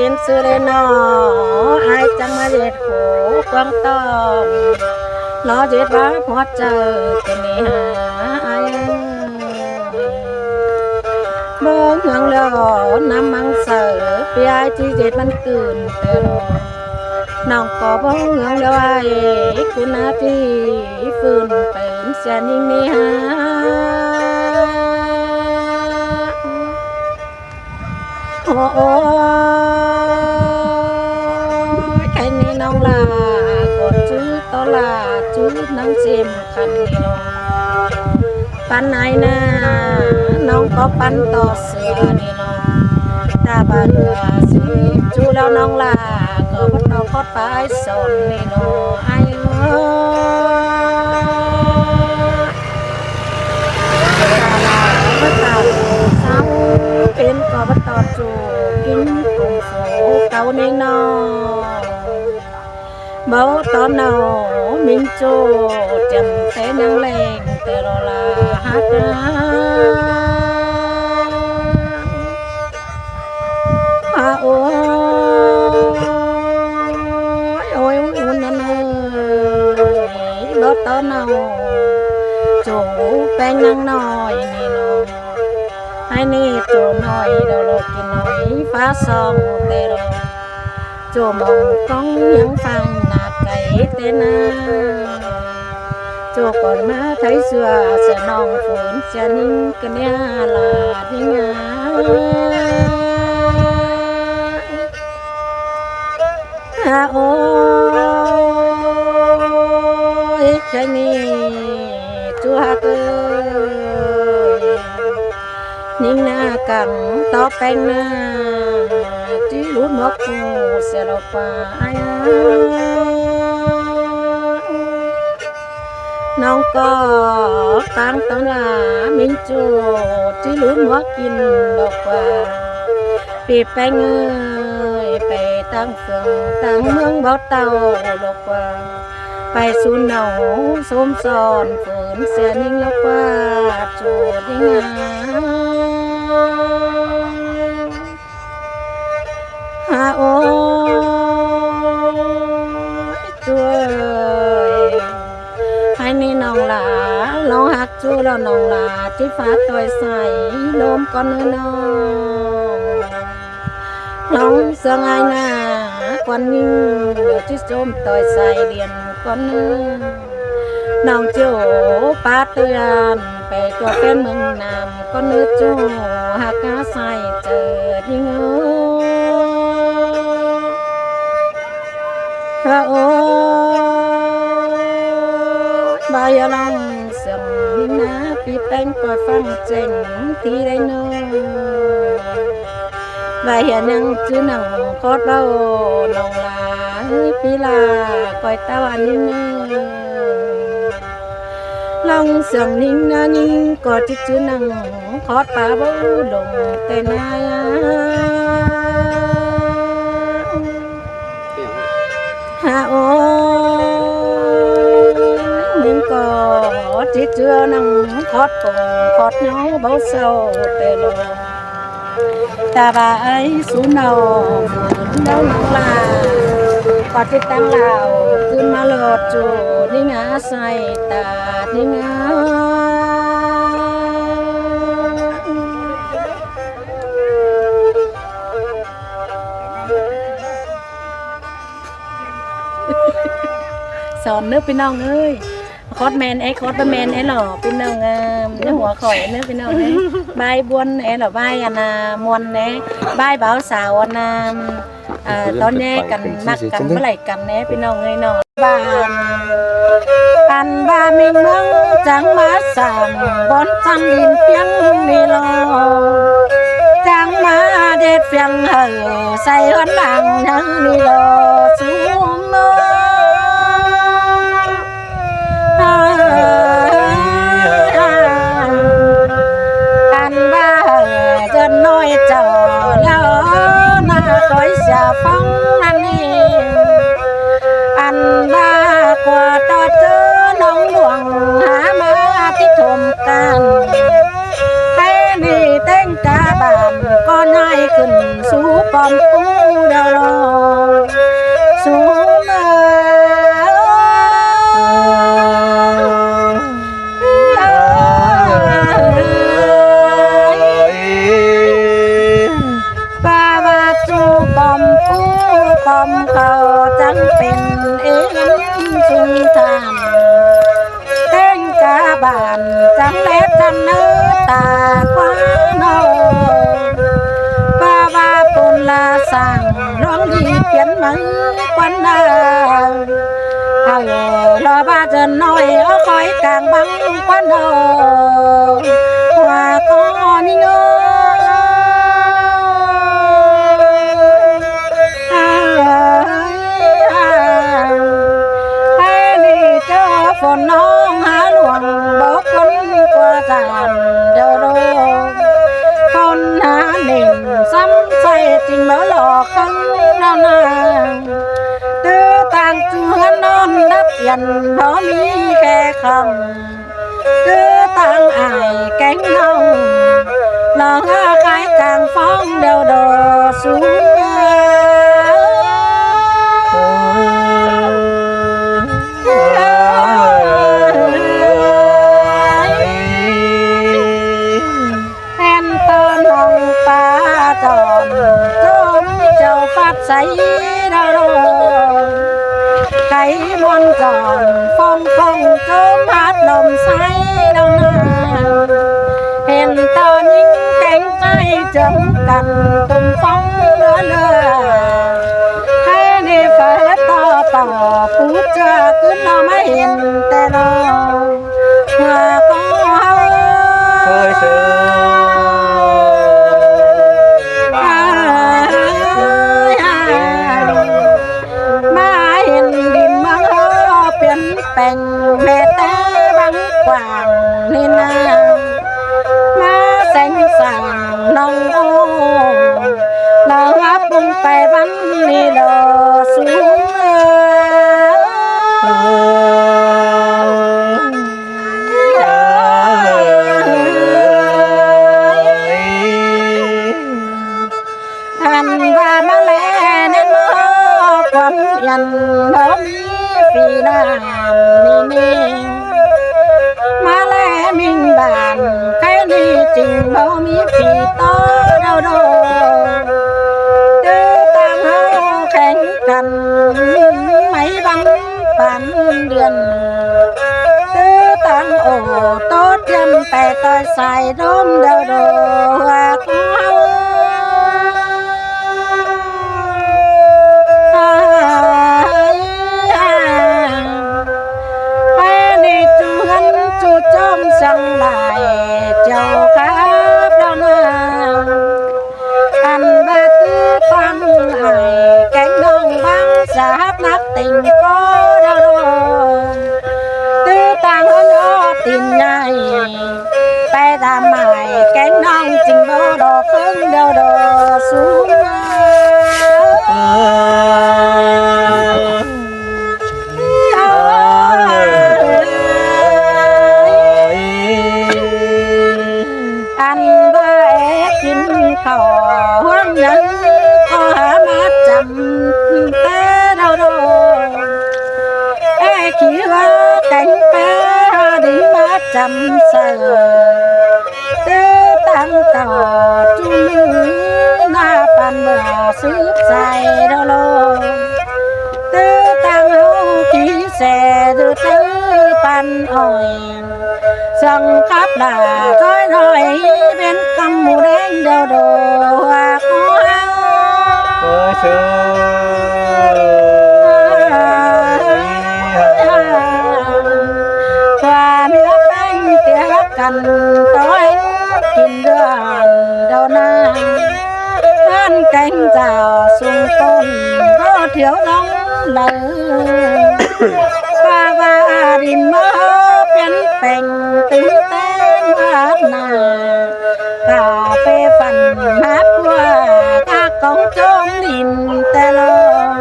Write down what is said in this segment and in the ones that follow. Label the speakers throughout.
Speaker 1: เป็นซื้อเลยนอไอจังมาเด็ดโหกวางตองรอเด็ดว่าพอเจอเป็นนี่หาไอเบิ่งเหืองแล้วน้ำมังเสือปีไอที่เด็ดมันตื่นเต้นน้องก็เบิ่งเหืองแล้วไอคุณนาที่ฟื้นเป็นเสียนิ่งนี่หาโอ้ไอ้นี่น้องลากดชื่อตลาชื่อนังเสียมคันนี่น้องปันไหนนะน้องก็ปันต่อเสือนี่น้องตาบาเรือสิจูแล้วน้องลาก็บ่ต้องคอดไปสนนี่น้องไอ้เป็นก็บ่ตอดจูกินกุ้งโฟเก่าในนอเบาตอนนอมิงโจจำแต่ยังแรงแต่รอลาฮักโอ้ยโอ้ยอุ่นนั่นเลยรถตอนนอจูแป้งยังน้อยนี่น้องไอ้นี่โจน้อยเดี๋ยวเรากินน้อยฟ้าซองแต่เราโจมองกล้องยังฟังหนักไก่เต้นนาโจก่อนมาไทยเสือเสียน้องฝนเสียนิ่งกันเนี่ยลาดิ่งโอ้ยใจนี่จูฮักนิ่งหน้ากังต่อแป้งหน้าที่รู้นกกูเสียเราไปน้องก็ตั้งตั้งลามินจูที่รู้นกกินบอกว่าปีแป้งเอ้ยไปตั้งเฟืองตั้งเมืองเบาเต่าบอกว่าไปสู่หนาวสมสอนฝืนเสียนิ่งแล้วว่าจูดิ่งโอ้ยช่วยให้นี่น้องหลาลองหักจูแล้วน้องหลาที่ฟ้าต่อยใส่ลมก่อนเนื้อน้องลองเสียงไอ้หน้าก่อนนิ่งเดี๋ยวที่ส้มต่อยใส่เรียนก่อนเนื้อน้องโจปาเตือนไปตัวเป็นเมืองนำก่อนเนื้อโจหักกาใส่เจอยิ่งโอ้บายลังเสียงนะปีแป้งก็ฟังเจ๋งที่ได้เนอบายยังจื้อหนังคอดเบาหนองลาปีลาคอยตาวันนี้เนลังเสียงนิ่งนะนิ่งก็จิจื้อหนังคอดป่าเบาลงแต่นาโอ้นิ่งก็จิเจือนังคอดปงคอดเนาเบาเศร้าแต่ลงตาบาไอสูนเอาเล่าน้องลาปฏิตั้งเหล่าขึ้นมาโลดจูนิ่งาใส่ตานิ่งาสอนเนื้อพี่น้องเอ้ยคอดแมนไอ้คอดบะแมนไอ้หล่อพี่น้องเนื้อหัวข่อยเนื้อพี่น้องเอ้ยใบบวนไอ้หล่อใบอันน่ะมวนเอ้ใบเบาสาวอันน่ะตอนแย่กันมักกันเมื่อไหร่กันเอ้พี่น้องเอ้ยน้องบ้านอันบ้ามิงเมืองจังมาสามบนจันดินเพียงนี่ลอจังมาเด็ดเพียงเหอใส่หันหลังนั่งนี่ลอสูงเมื่อกันบ้าจะน้อยเจ้าแล้วน่าคอยเสียฟังอันนี้อันบ้ากว่าต่อเจอน้องหลวงหามาที่ถมกันให้นี่เต้งกาบานก็ง่ายขึ้นสู่ปอมปูดอ มเขาจังเป็นเอ็นสุนทานแตงกาบานจังแลจันเนื้อตากว้านอป้าว่าปุนลาสั่งร้องดีเปลี่ยนมือควันดาเอารอบ้าจะน้อยเอาคอยกลางบังควันดอว่าก็นี่เงฝนน้องหาหลวงบอกคนกว่าจานเดียวโดคนหาหนึ่งซ้ำใส่จริงมาหลอกข้างนานตื้อต่างเจือนอนรับยันเพราะมีแค่คำตื้อต่างอายแก๊งเงาหลอกขายกลางฟ้องเดียวโดสูงจอมจมเจ้าฟัดใสดาวไก่มวนจอมฟองฟองจมพัดลมใสดาวนาเห็นตอนยิ่งแก่งใจจมกันตุ่มฟองเลือเลือให้ในฝ่ายต่อพูดจาขึ้นเราไม่เห็นแต่เราเมื่อก็เคยเจอแป่งแม่แต่บังกว่างนี่นามาแสงสางน้องโอ้เรารับบุญไปบันนี่ดอสูงอันว่ามาแลนั่นมอความยันน้องปีนามนี่มาแลมิงบานใครนี่จริงบ่มีปีต่อเดาโดตื้อต่างเฮาแข่งกันไม่บังปันเดือนตื้อต่างโอ้โตเทียมแต่ต่อยใส่ดมเดาโดว่าเขาจอมสังลายเจ้าครับดาวนาอันบาตื้อฟังไห้แกงน้องบางสาบนักติ่งก็ดาวตื้อต่างอ้อนติ่งใหญ่ไปตามหมายแกงน้องจริงบ่ดอกเพิ่งเดียวดอสูงเขาห่วงยังก็หามาจำแต่เราโดขี้ว่าแต่งแปรดิ่งมาจำเสอตื้อตั้งต่อจุ่มหน้าปันเมื่อซื้อใจเราโลตื้อตั้งเอาขี้แสดูตื้อปันอ่อยสังคับหน้าจ้อยหน่อยเป็นคำหมูแดงเดียวโดว่าก็เชื่อความรักแป้งเตี้ยรักกันต้อยกินเดือนเดาหน้าท่านแกงเจ้าสูงต้นก็เที่ยวน้องเลยป้าว่าดินมาเป็นแป่งตื่นเต้นมากนากาเฟฟันนับว่ากากองจงดินแต่ลอง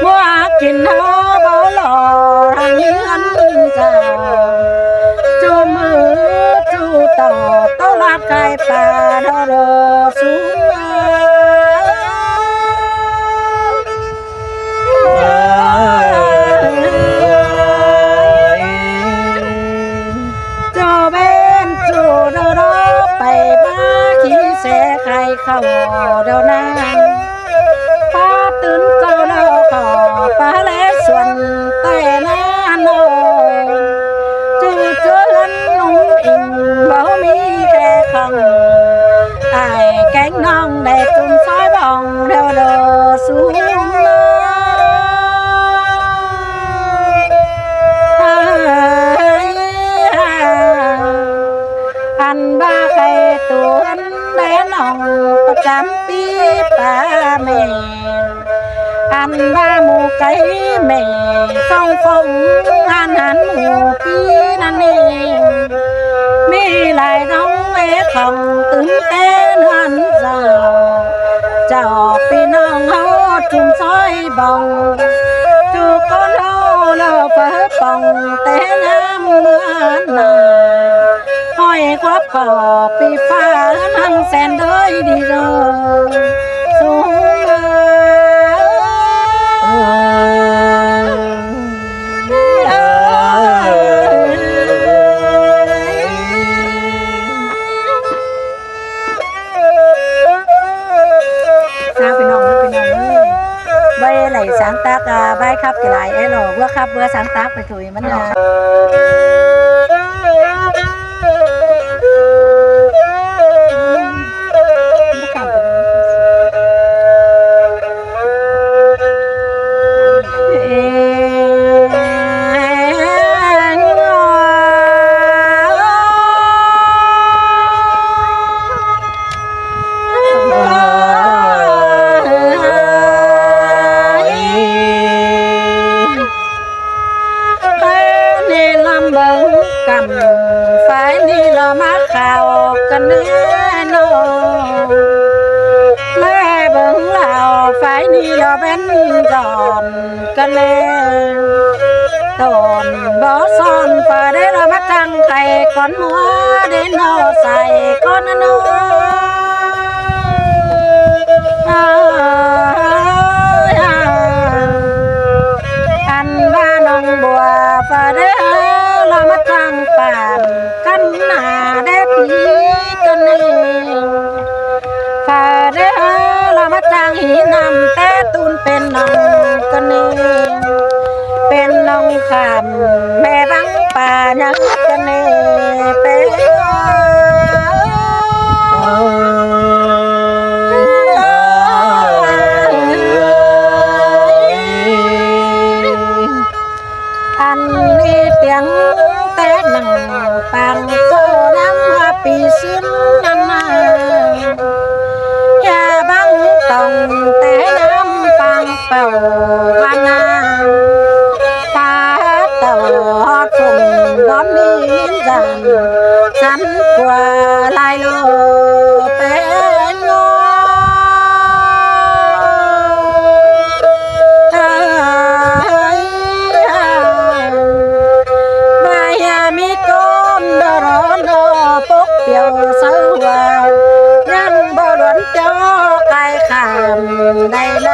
Speaker 1: ว่ากินหอบ่หล่อทางนี้อันเจ้าจูมือจูต่อต้อลาดไก่ป่าดอดอสูงไปบ้าขี้แสไข่เข้าเดานาป้าตื่นเจ้า ส่วนแต่นาโนจื้อเจอลันนุ่งอิงบ่มีแค่คำอายแกงน้องได้จุ่มซอยบองเร็วเดอสูงอันบ้าใครตัวแม่น้องประจำปีป่าแม่อันบ้าหมูไก่แม่ส่องฟงหันหมูพี่นั่นเองมีหลายน้องเอ๋ของตึงเต้นหันเจ้าพี่น้องเฮาจุ่มซอยบองจูก้อนเฮาเราเปิดปองแต่น้ำเมื่อนาห้อยควับก่อปีฟ้านั่งแสนเด้ยดีเด้อสูงมาไหลสังตักใบขับกี่หลายหรอเบื่อขับเบื่อสังตักไปถุยมันนะกำฝ่ายนี้เรามาข่าวกันแน่นอนแม่เบิ่งเราฝ่ายนี้เราเป็นจอนกันแน่ตอนบ่ซ้อนฝ่ายได้เรามาจังไข่ก่อนหัวเด่นเอาใส่ก่อนนอนอันบ้านน้องบัวฝ่ายได้เรามาจังป่านกันหน้าเด็ดผีกันเองฝ่าเด้อเรามาจังหีนำแต่ตูนเป็นน้องกันเองเป็นน้องขามแม่บังป่ายังกันเองเป็นอันนี้เตียงแต่หนังปังโซน้ำว่าปีสิ้นนั่นนาอย่าบังต้องแต่น้ำปังเป่าพานาตาเต่าหอดส่งร้อนนี้จันฉันกว่าลายโลเป็นงอเปียวเสือยังบ่หลวนเจ้าไก่ขามได้เล